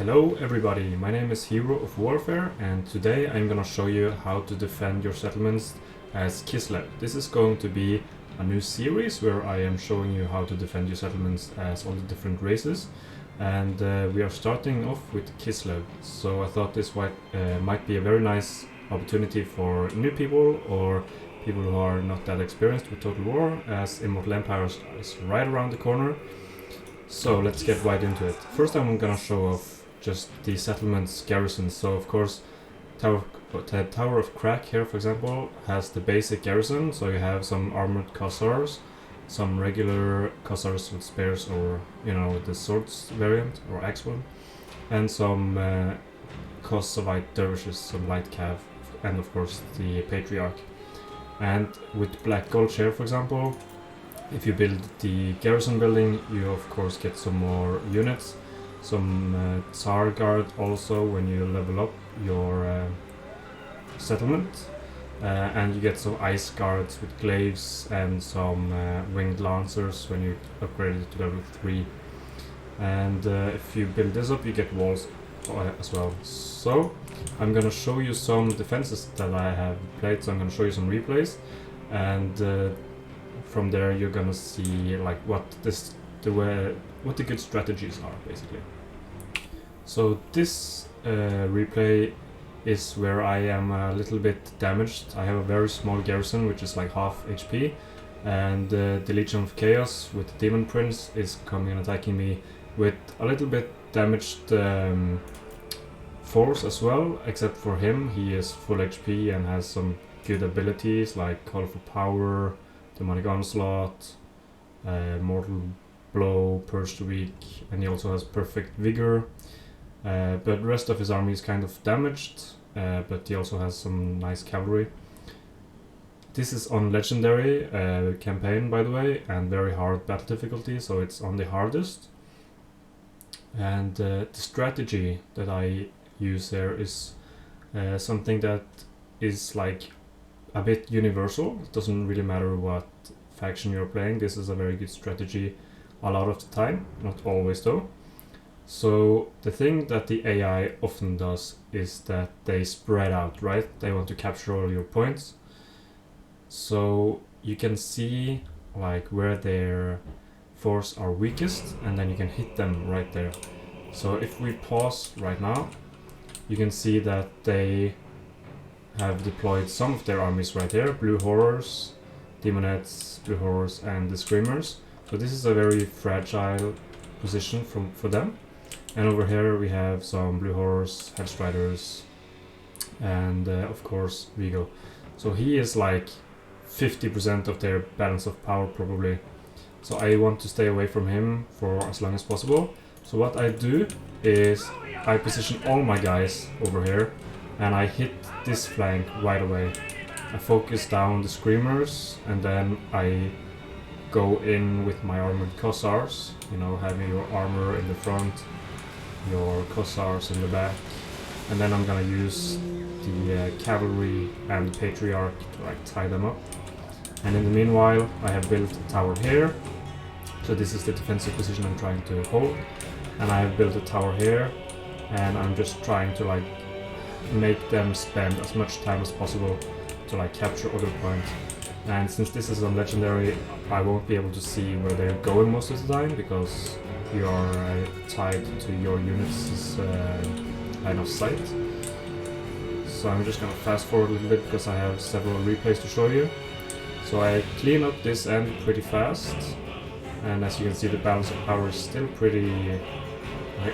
Hello everybody, my name is Hero of Warfare and today I'm gonna show you how to defend your settlements as Kislev. This is going to be a new series where I am showing you how to defend your settlements as all the different races, and we are starting off with Kislev. So I thought this might be a very nice opportunity for new people or people who are not that experienced with Total War, as Immortal Empires is right around the corner. So let's get right into it. First I'm gonna show off just the settlement's garrisons. So of course Tower of Crack here, for example, has the basic garrison. So you have some armored Khazars, some regular Khazars with spears or, you know, the swords variant or axe one, and some Kossovite dervishes, some light cav, and of course the Patriarch. And with Black Gulch here, for example, if you build the garrison building, you of course get some more units, some Tsar Guard also when you level up your settlement, and you get some Ice Guards with glaives and some Winged Lancers when you upgrade it to level 3. And if you build this up, you get walls as well. So I'm gonna show you some defenses that I have played, so I'm gonna show you some replays, and from there you're gonna see like what the good strategies are, basically. So this replay is where I am a little bit damaged. I have a very small garrison which is like half HP, and the Legion of Chaos with the Demon Prince is coming and attacking me with a little bit damaged force as well, except for him. He is full HP and has some good abilities like Call for Power, Demonic Onslaught, Mortal Blow, Purge the Weak, and he also has Perfect Vigor. But the rest of his army is kind of damaged, but he also has some nice cavalry. This is on Legendary campaign, by the way, and very hard battle difficulty, so it's on the hardest. And the strategy that I use there is something that is like a bit universal. It doesn't really matter what faction you're playing. This is a very good strategy a lot of the time, not always though. So the thing that the AI often does is that they spread out, right? They want to capture all your points. So you can see like where their force are weakest, and then you can hit them right there. So if we pause right now, you can see that they have deployed some of their armies right here: Blue Horrors, Demonettes, Blue Horrors, and the Screamers. So this is a very fragile position for them. And over here we have some Blue Horrors, Headstriders, and of course Vigo. So he is like 50% of their balance of power probably. So I want to stay away from him for as long as possible. So what I do is I position all my guys over here, and I hit this flank right away. I focus down the Screamers, and then I go in with my armored Khazars, you know, having your armor in the front, your Khazars in the back, and then I'm gonna use the Cavalry and the Patriarch to like tie them up. And in the meanwhile, I have built a tower here. So this is the defensive position I'm trying to hold, and I have built a tower here, and I'm just trying to like make them spend as much time as possible to like capture other points. And since this is on Legendary, I won't be able to see where they're going most of the time, because you are tied to your units' line of sight. So I'm just gonna fast forward a little bit because I have several replays to show you. So I clean up this end pretty fast, and as you can see, the balance of power is still pretty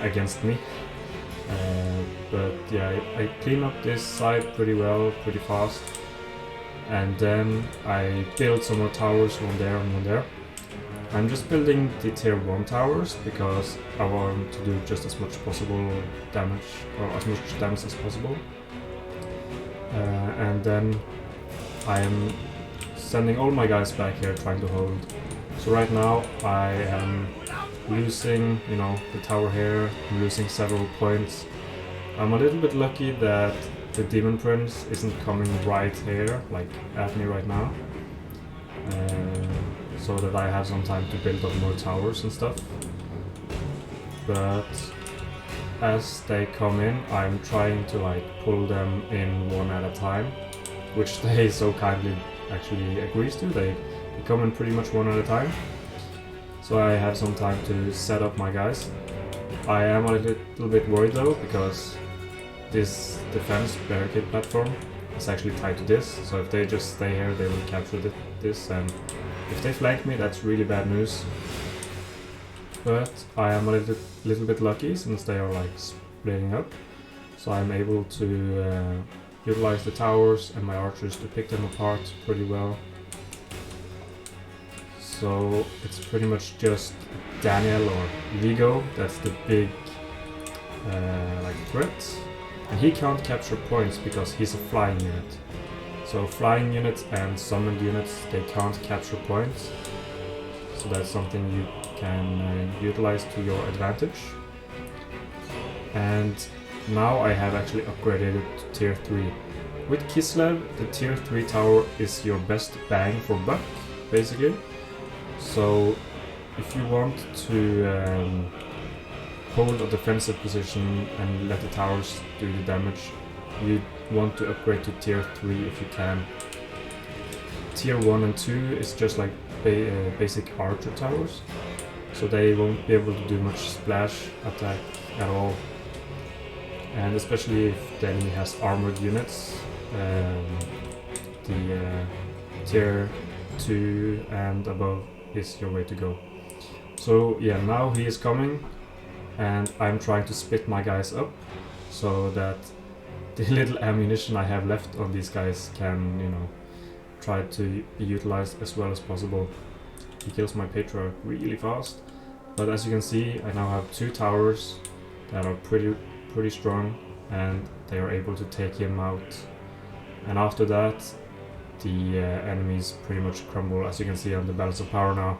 against me. But yeah, I clean up this side pretty well, pretty fast. And then I build some more towers, one there and one there. I'm just building the tier 1 towers because I want to do just as much possible damage, or as much damage as possible. And then I am sending all my guys back here trying to hold. So right now I am losing, you know, the tower here. I'm losing several points. I'm a little bit lucky that the Demon Prince isn't coming right here, like at me right now, so that I have some time to build up more towers and stuff. But as they come in, I'm trying to like pull them in one at a time, which they so kindly actually agrees to. They come in pretty much one at a time, so I have some time to set up my guys. I am a little bit worried though, because this defense barricade platform is actually tied to this, so if they just stay here they will capture this, and if they flank me that's really bad news. But I am a little bit lucky since they are like splitting up, so I'm able to utilize the towers and my archers to pick them apart pretty well. So it's pretty much just Daniel or Vigo that's the big like threat, and he can't capture points because he's a flying unit. So flying units and summoned units, they can't capture points, so that's something you can utilize to your advantage. And now I have actually upgraded it to tier 3. With Kislev, the tier 3 tower is your best bang for buck, basically. So if you want to hold a defensive position and let the towers do the damage, you want to upgrade to tier 3 if you can. Tier 1 and 2 is just like basic archer towers, so they won't be able to do much splash attack at all. And especially if the enemy has armored units, the tier 2 and above is your way to go. So yeah, now he is coming, and I'm trying to split my guys up so that the little ammunition I have left on these guys can, you know, try to be utilized as well as possible. He kills my Patriarch really fast, but as you can see, I now have 2 towers that are pretty strong, and they are able to take him out. And after that, the enemies pretty much crumble, as you can see on the balance of power now.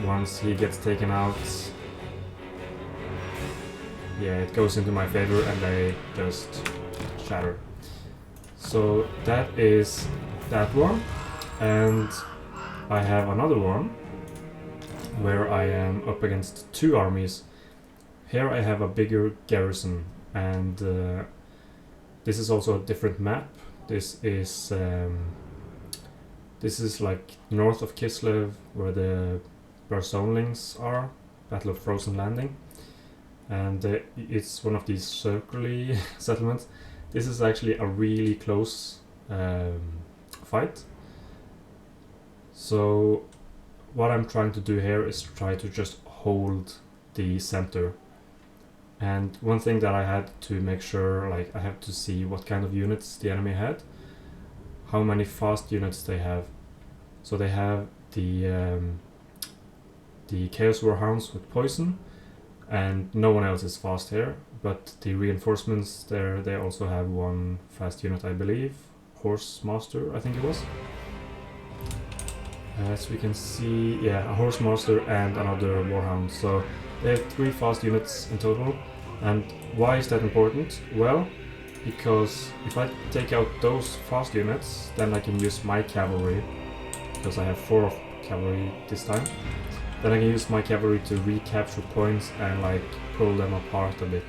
Once he gets taken out, yeah, it goes into my favor and they just shatter. So that is that one, and I have another one where I am up against 2 armies. Here I have a bigger garrison, and this is also a different map. This is like north of Kislev, where the Barsonlings are, Battle of Frozen Landing, and it's one of these circular settlements. This is actually a really close fight. So what I'm trying to do here is try to just hold the center. And one thing that I had to make sure, like, I have to see what kind of units the enemy had, how many fast units they have. So they have the Chaos Warhounds with poison, and no one else is fast here. But the reinforcements there, they also have 1 fast unit, I believe, Horse Master, I think it was. As we can see, yeah, a Horse Master and another Warhound. So they have 3 fast units in total. And why is that important? Well, because if I take out those fast units, then I can use my cavalry, because I have 4 of cavalry this time. Then I can use my cavalry to recapture points and like pull them apart a bit.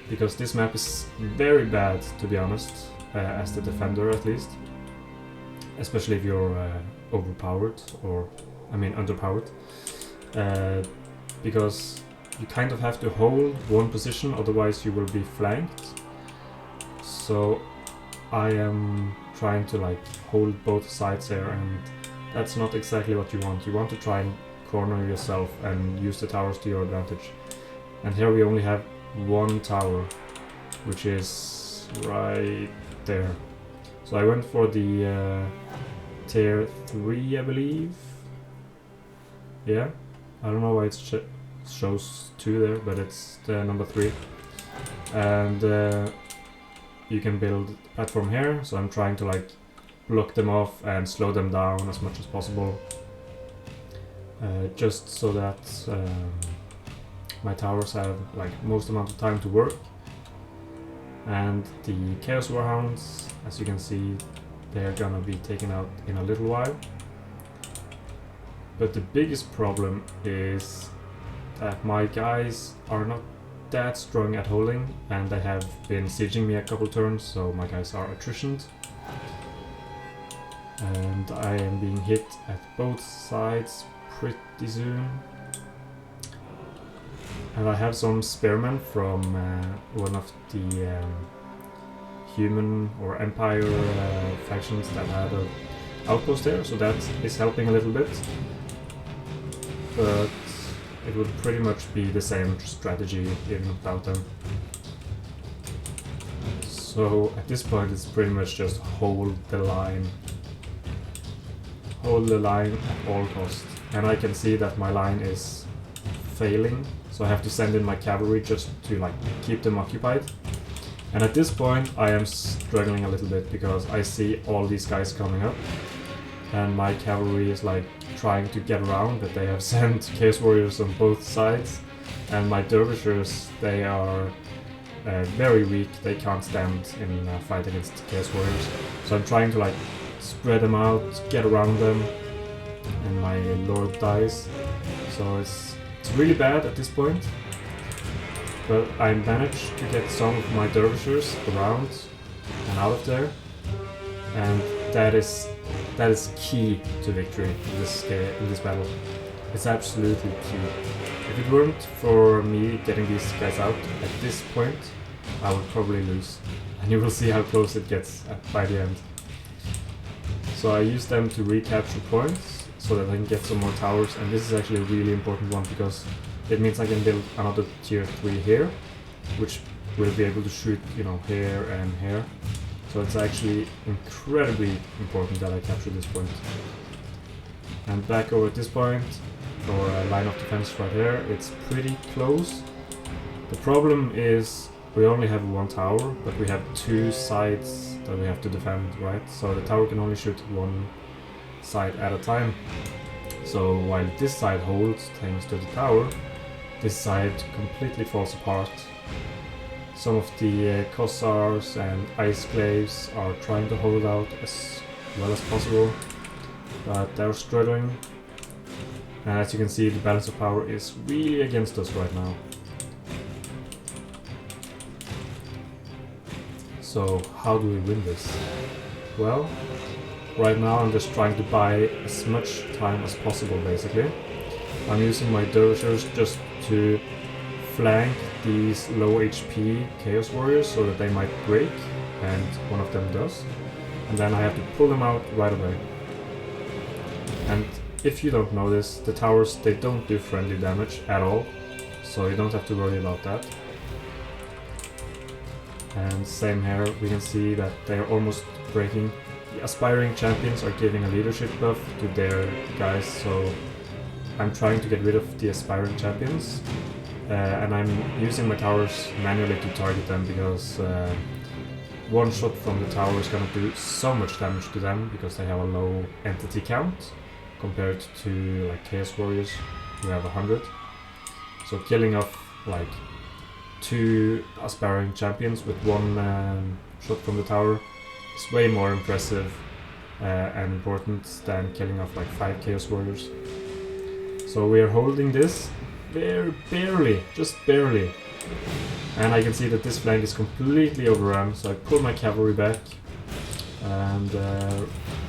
Because this map is very bad, to be honest, as the defender at least. Especially if you're overpowered, or I mean underpowered. Because you kind of have to hold one position, otherwise you will be flanked. So I am trying to like hold both sides here, and that's not exactly what you want. You want to try and corner yourself and use the towers to your advantage. And here we only have 1 tower, which is right there. So I went for the tier 3, I believe. Yeah, I don't know why it shows 2 there, but it's the number 3. And you can build a platform here, so I'm trying to like block them off and slow them down as much as possible, just so that my towers have like most amount of time to work. And the Chaos Warhounds, as you can see, they're gonna be taken out in a little while. But the biggest problem is that my guys are not that strong at holding, and they have been sieging me a couple turns, so my guys are attritioned. And I am being hit at both sides pretty soon. And I have some spearmen from one of the human or empire factions that had an outpost there, so that is helping a little bit. But it would pretty much be the same strategy even without them. So at this point it's pretty much just hold the line. Hold the line at all costs. And I can see that my line is failing, so I have to send in my cavalry just to like keep them occupied. And at this point I am struggling a little bit because I see all these guys coming up and my cavalry is like trying to get around, but they have sent Chaos Warriors on both sides, and my dervishers, they are very weak, they can't stand in a fight against Chaos Warriors. So I'm trying to like spread them out, get around them, and my lord dies. So it's really bad at this point. But I managed to get some of my dervishers around and out of there, and that is key to victory in this battle. It's absolutely key. If it weren't for me getting these guys out at this point, I would probably lose. And you will see how close it gets by the end. So I use them to recapture points so that I can get some more towers, and this is actually a really important one because it means I can build another tier 3 here, which will be able to shoot, you know, here and here. So it's actually incredibly important that I capture this point. And back over at this point, or a line of defense right here, it's pretty close. The problem is we only have one tower, but we have two sides that we have to defend, right? So the tower can only shoot one side at a time. So while this side holds thanks to the tower, this side completely falls apart. Some of the Kossars and Ice Claves are trying to hold out as well as possible, but they're struggling. And as you can see, the balance of power is really against us right now. So how do we win this? Well, right now I'm just trying to buy as much time as possible basically. I'm using my dervishers just to flank these low HP Chaos Warriors so that they might break, and one of them does. And then I have to pull them out right away. And if you don't know this, the towers, they don't do friendly damage at all, so you don't have to worry about that. And same here, we can see that they're almost breaking. The aspiring champions are giving a leadership buff to their guys, so I'm trying to get rid of the aspiring champions. And I'm using my towers manually to target them because one shot from the tower is going to do so much damage to them because they have a low entity count compared to like Chaos Warriors who have 100. So killing off like 2 aspiring champions with one shot from the tower is way more impressive and important than killing off like 5 Chaos Warriors. So we are holding this barely, just barely. And I can see that this flank is completely overrun, so I pull my cavalry back and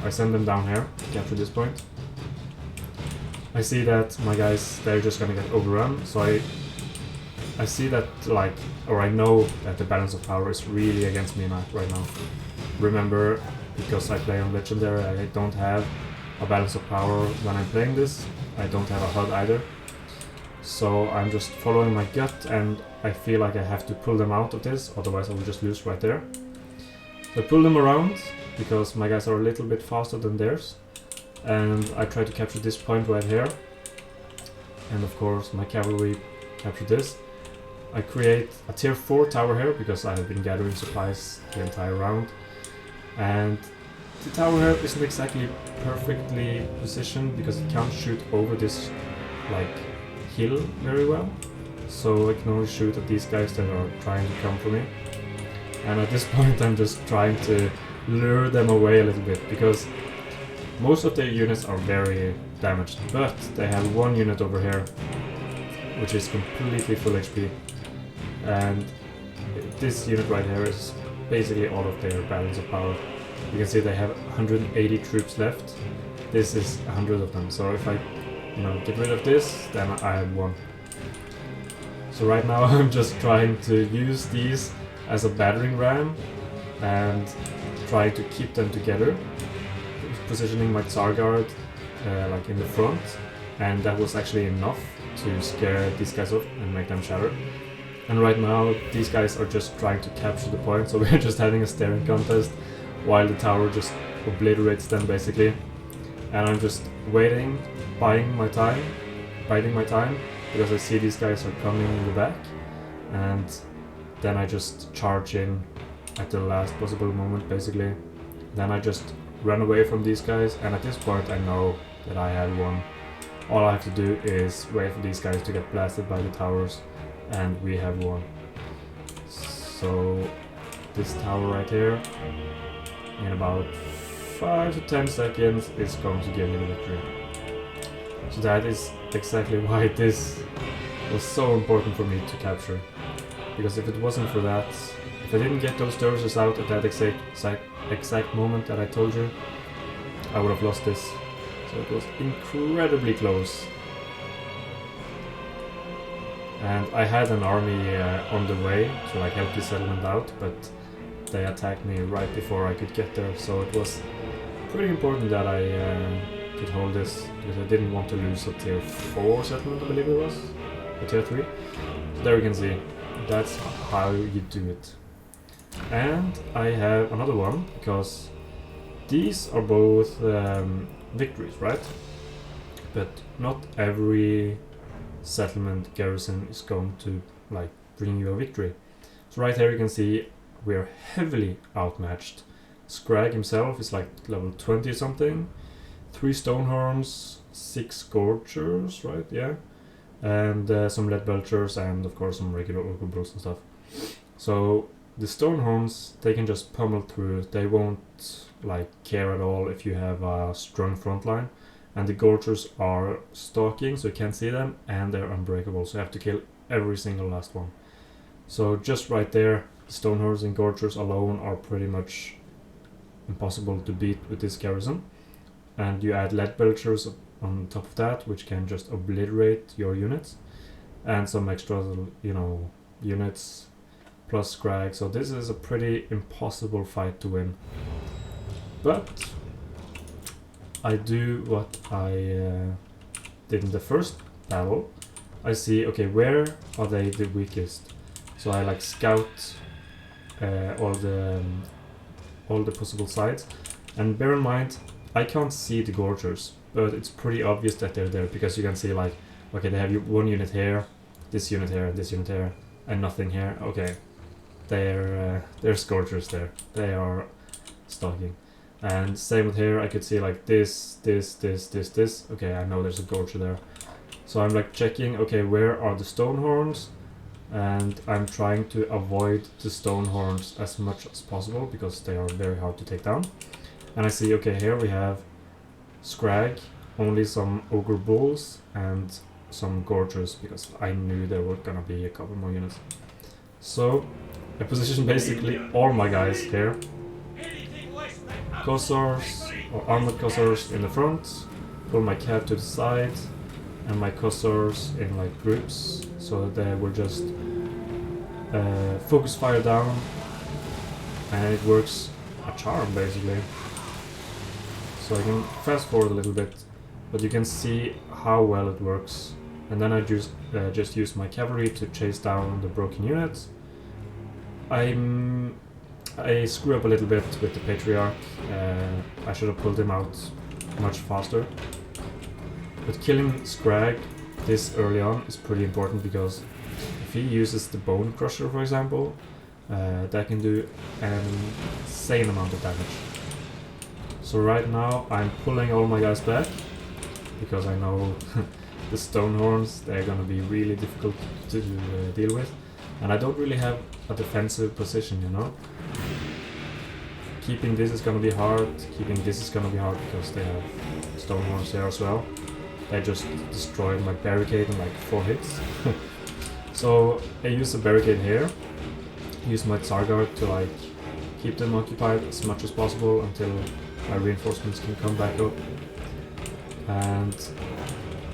I send them down here to capture this point. I see that my guys, they're just gonna get overrun, so I see that, like, or I know that the balance of power is really against me right now. Remember, because I play on Legendary, I don't have a balance of power when I'm playing this. I don't have a HUD either. So I'm just following my gut, and I feel like I have to pull them out of this, otherwise I will just lose right there. So I pull them around, because my guys are a little bit faster than theirs. And I try to capture this point right here. And of course my cavalry capture this. I create a tier 4 tower here, because I have been gathering supplies the entire round. And the tower here isn't exactly perfectly positioned, because it can't shoot over this, like, hill very well. So I can only shoot at these guys that are trying to come for me. And at this point I'm just trying to lure them away a little bit, because most of their units are very damaged, but they have one unit over here which is completely full HP. And this unit right here is basically all of their balance of power. You can see they have 180 troops left. This is 100 of them. So if I, get rid of this, then I have won. So right now I'm just trying to use these as a battering ram and trying to keep them together. Positioning my Tsar Guard like in the front, and that was actually enough to scare these guys off and make them shatter. And right now these guys are just trying to capture the point, so we're just having a staring contest while the tower just obliterates them basically. And I'm just waiting, biding my time, because I see these guys are coming in the back, and then I just charge in at the last possible moment basically. Then I just run away from these guys, and at this point I know that I have won. All I have to do is wait for these guys to get blasted by the towers, and we have won. So this tower right here, in about 5 to 10 seconds, is going to give me the victory. So that is exactly why this was so important for me to capture. Because if it wasn't for that, if I didn't get those Dorsers out at that exact moment that I told you, I would have lost this. So it was incredibly close. And I had an army on the way to like help the settlement out, but they attacked me right before I could get there. So it was pretty important that I could hold this, because I didn't want to lose a tier 4 settlement, I believe it was, or tier 3. So there you can see, that's how you do it. And I have another one, because these are both victories, right? But not every settlement garrison is going to like bring you a victory. So right here you can see we're heavily outmatched. Scrag himself is like level 20 something, 3 Stonehorns, 6 Gorgers, right? Yeah. And some Lead Belchers, and of course some regular Orcal Bulls and stuff. So the Stonehorns, they can just pummel through. They won't like care at all if you have a strong front line. And the Gorgers are stalking, so you can't see them, and they're unbreakable, so you have to kill every single last one. So just right there, Stonehorns and Gorgers alone are pretty much impossible to beat with this garrison. And you add Lead Belchers on top of that, which can just obliterate your units, and some extra, units plus Scrag. So this is a pretty impossible fight to win. But I do what I did in the first battle. I see, okay, where are they the weakest? So I like scout all the possible sides. And bear in mind, I can't see the Gorgers, but it's pretty obvious that they're there, because you can see like, okay, they have one unit here, this unit here, this unit here, and nothing here. Okay, there's Gorgers there. They are stalking. And same with here, I could see like this. Okay, I know there's a Gorger there. So I'm like checking, okay, where are the Stonehorns? And I'm trying to avoid the Stonehorns as much as possible, because they are very hard to take down. And I see, okay, here we have Scrag, only some Ogre Bulls, and some Gorgers, because I knew there were gonna be a couple more units. So I position basically all my guys here. Kossars, or armored Kossars in the front, pull my cav to the side, and my Kossars in like groups, so they will just focus fire down, and it works a charm basically. So I can fast forward a little bit, but you can see how well it works. And then I just use my cavalry to chase down the broken units. I screw up a little bit with the Patriarch. I should have pulled him out much faster. But killing Scrag this early on is pretty important, because if he uses the Bone Crusher, for example, that can do an insane amount of damage. So right now I'm pulling all my guys back, because I know the Stonehorns, they're gonna be really difficult to deal with. And I don't really have a defensive position, Keeping this is gonna be hard, keeping this is gonna be hard, because they have Stonehorns there as well. they just destroyed my barricade in like 4 hits. So I use a barricade here, use my Tsar Guard to like keep them occupied as much as possible until my reinforcements can come back up. And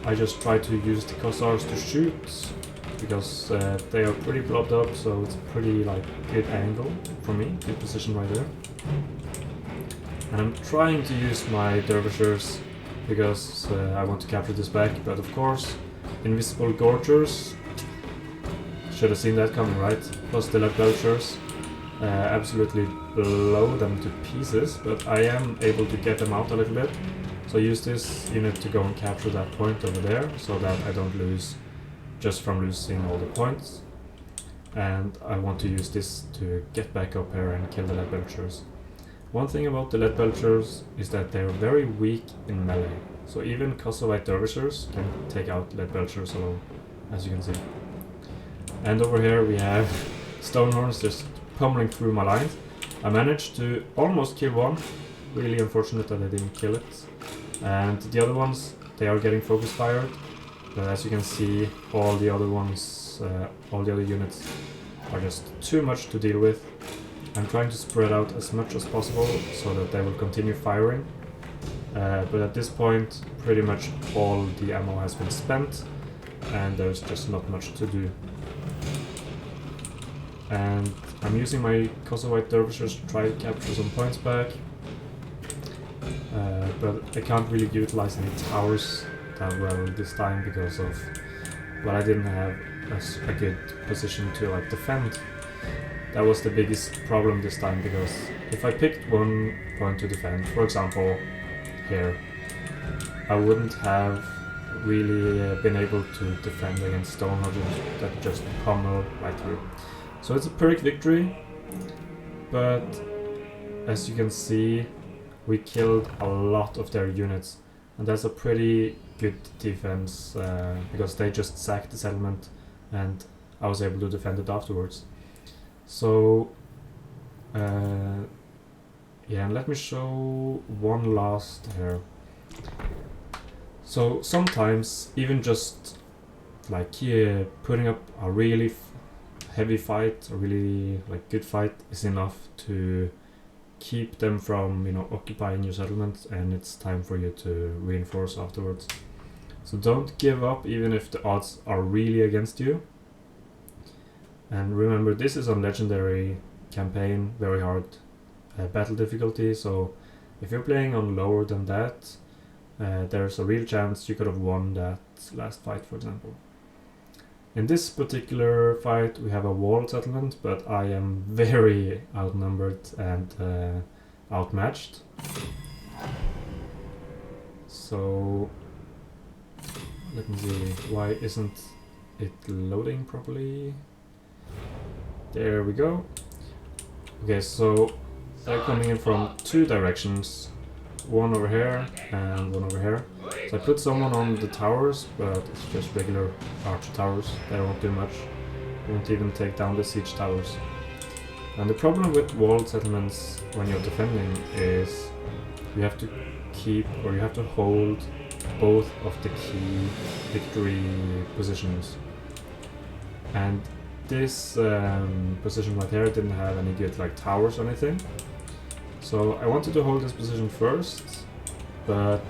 I just try to use the Kossars to shoot, because they are pretty blobbed up, so it's a pretty like good angle for me, good position right there. And I'm trying to use my dervishers because I want to capture this back, but of course invisible gorgers, should have seen that coming, right? Plus the lead belchers absolutely blow them to pieces, but I am able to get them out a little bit. So I use this unit to go and capture that point over there, so that I don't lose just from losing all the points. And I want to use this to get back up here and kill the lead belchers. One thing about the lead belchers is that they're very weak in melee. So even Kossovite dervishers can take out lead belchers alone, as you can see. And over here we have Stonehorns just pummeling through my lines. I managed to almost kill one. Really unfortunate that I didn't kill it. And the other ones, they are getting focus fired. But as you can see, all the other ones, all the other units are just too much to deal with. I'm trying to spread out as much as possible so that they will continue firing. But at this point, pretty much all the ammo has been spent, and there's just not much to do. And I'm using my Kossovite dervishers to try to capture some points back. But I can't really utilize any towers that well this time because of, well, I didn't have a good position to like defend. That was the biggest problem this time, because if I picked one point to defend, for example here, I wouldn't have really been able to defend against Stonehorns that just pummel right through. So it's a Pyrrhic victory, but as you can see, we killed a lot of their units, and that's a pretty good defense because they just sacked the settlement and I was able to defend it afterwards. So yeah, and let me show one last here. So sometimes even just like putting up a really heavy fight, a really like good fight is enough to keep them from, you know, occupying your settlement, and it's time for you to reinforce afterwards. So don't give up even if the odds are really against you. And remember, this is on legendary campaign, very hard battle difficulty, so if you're playing on lower than that, there's a real chance you could have won that last fight, for example. In this particular fight we have a walled settlement, but I am very outnumbered and outmatched. So let me see, why isn't it loading properly? There we go. Okay, so they're coming in from 2 directions, one over here and one over here. So I put someone on the towers, but it's just regular archer towers. They won't do much. They won't even take down the siege towers. And the problem with walled settlements when you're defending is you have to keep, or you have to hold both of the key victory positions. And this position right here didn't have any good like towers or anything. So I wanted to hold this position first, but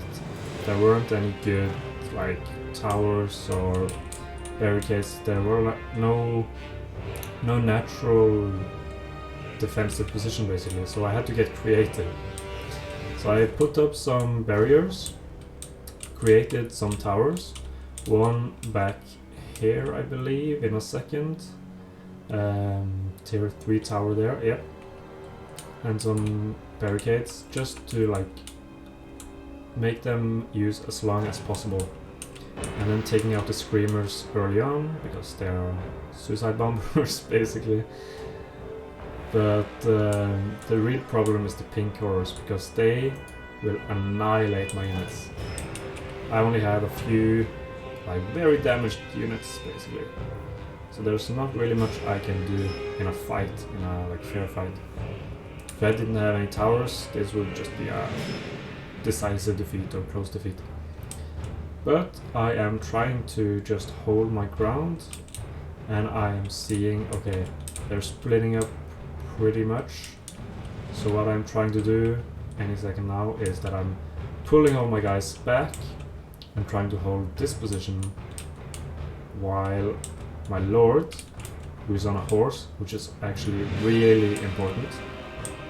there weren't any good like towers or barricades. There were like no natural defensive position basically, so I had to get creative. So I put up some barriers, created some towers, one back here I believe in a second, tier 3 tower there, yep, and some barricades just to like make them use as long as possible, and then taking out the screamers early on because they are suicide bombers basically. But the real problem is the pink horrors, because they will annihilate my units. I only have a few like very damaged units basically, so there's not really much I can do in a fight, in a like fair fight. If I didn't have any towers, this would just be a decisive defeat or close defeat. But I am trying to just hold my ground, and I am seeing, okay, they're splitting up pretty much. So what I'm trying to do any second now is that I'm pulling all my guys back and trying to hold this position while my lord, who is on a horse, which is actually really important,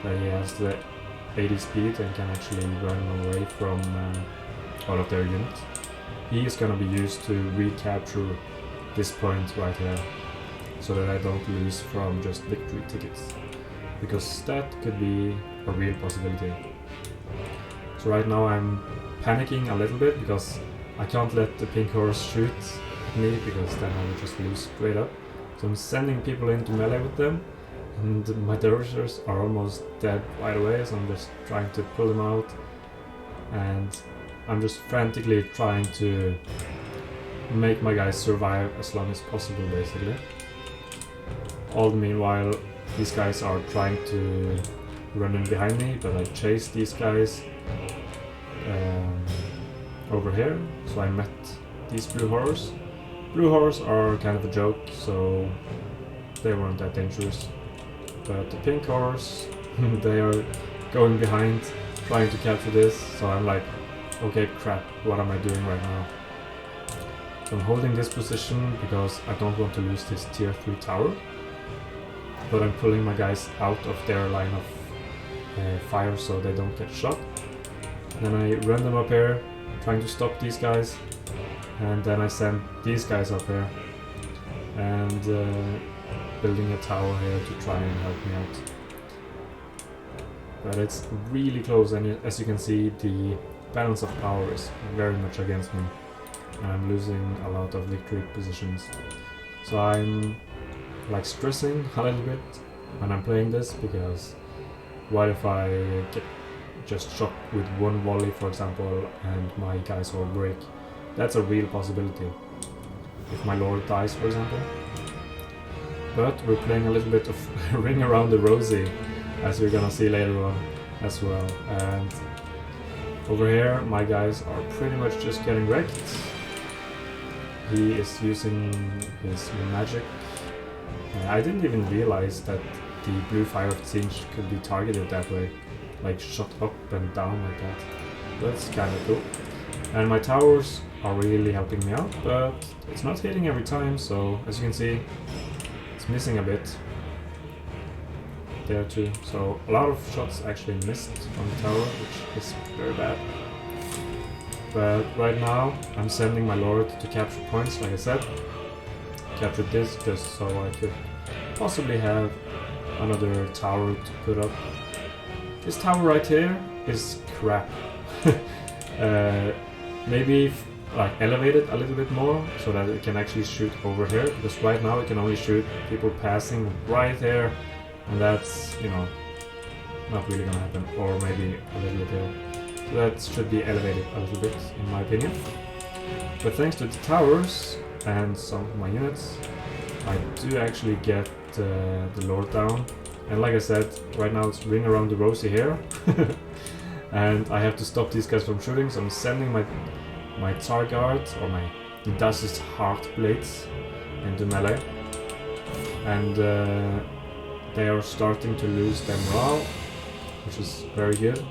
that he has the 80 speed and can actually run away from all of their units. He is going to be used to recapture this point right here, so that I don't lose from just victory tickets, because that could be a real possibility. So right now I'm panicking a little bit because I can't let the pink horse shoot me, because then I will just lose straight up. So I'm sending people into melee with them, and my dervishers are almost dead right away, so I'm just trying to pull them out, and I'm just frantically trying to make my guys survive as long as possible, basically. All the meanwhile, these guys are trying to run in behind me, but I chase these guys over here, so I met these blue horrors. Blue horrors are kind of a joke, so they weren't that dangerous. But the pink horrors, they are going behind, trying to capture this, so I'm like, okay, crap, what am I doing right now? So I'm holding this position because I don't want to lose this tier 3 tower, but I'm pulling my guys out of their line of fire so they don't get shot. Then I run them up here, trying to stop these guys, and then I send these guys up here, and building a tower here to try and help me out. But it's really close, and as you can see, the balance of power is very much against me, and I'm losing a lot of victory positions. So I'm like stressing a little bit when I'm playing this, because what if I get just shot with one volley, for example, and my guys all break? That's a real possibility if my lord dies, for example. But we're playing a little bit of Ring Around the Rosie, as we're gonna see later on as well. And over here, my guys are pretty much just getting wrecked. He is using his magic. I didn't even realize that the blue fire of Zinj could be targeted that way, like shot up and down like that. That's kind of cool. And my towers are really helping me out, but it's not hitting every time, so as you can see, it's missing a bit there too. So a lot of shots actually missed on the tower, which is very bad. But right now I'm sending my lord to capture points, like I said. Captured this just so I could possibly have another tower to put up. This tower right here is crap. Maybe like elevate it a little bit more so that it can actually shoot over here, because right now it can only shoot people passing right there, and that's, you know, not really gonna happen. Or maybe a little bit here. So that should be elevated a little bit, in my opinion. But thanks to the towers and some of my units, I do actually get the lord down. And like I said, right now it's Ring Around the Rosie here. And I have to stop these guys from shooting, so I'm sending my Tar Guard, or my Indus's Heart Blades, into melee. And they are starting to lose their morale, which is very good.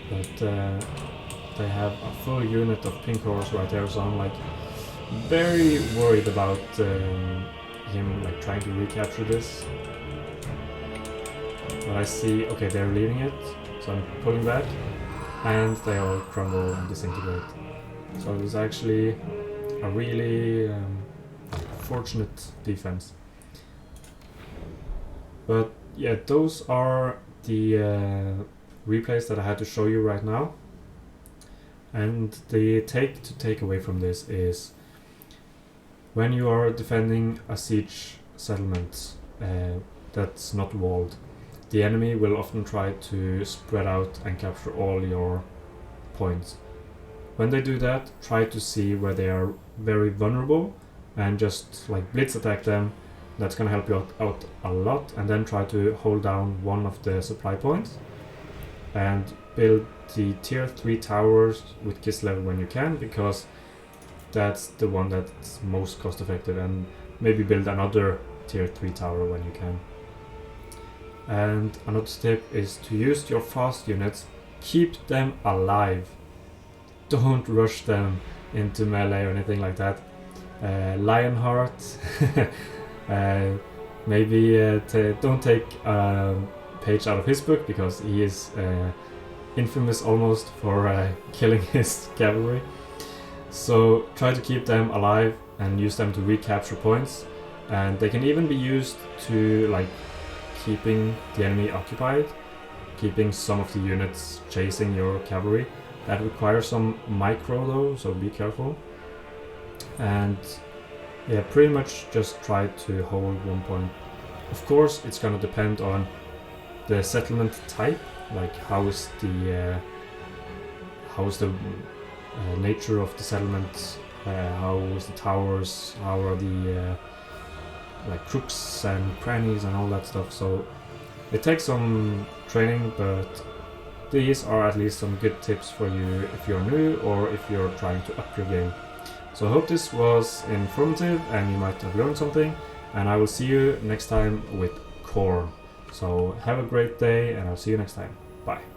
But they have a full unit of pink horse right there, so I'm like very worried about him like trying to recapture this. But I see, okay, they're leaving it, so I'm pulling back, and they all crumble and disintegrate. So it was actually a really fortunate defense. But yeah, those are the replays that I had to show you right now. And the take away from this is, when you are defending a siege settlement that's not walled, the enemy will often try to spread out and capture all your points. When they do that, try to see where they are very vulnerable and just like blitz attack them. That's gonna help you out a lot, and then try to hold down one of the supply points. and build the tier 3 towers with Kislev when you can, because that's the one that's most cost effective, and maybe build another tier 3 tower when you can. And another tip is to use your fast units, keep them alive. Don't rush them into melee or anything like that. Lionheart, maybe don't take a page out of his book, because he is infamous almost for killing his cavalry. So try to keep them alive and use them to recapture points, and they can even be used to like keeping the enemy occupied, keeping some of the units chasing your cavalry. That requires some micro though, so be careful. And yeah, pretty much just try to hold 1 point. Of course, it's gonna depend on the settlement type, like how is the nature of the settlement, how is the towers, how are the like crooks and crannies and all that stuff. So it takes some training, but these are at least some good tips for you if you're new or if you're trying to up your game. So I hope this was informative and you might have learned something, and I will see you next time with Khorne. So have a great day, and I'll see you next time. Bye.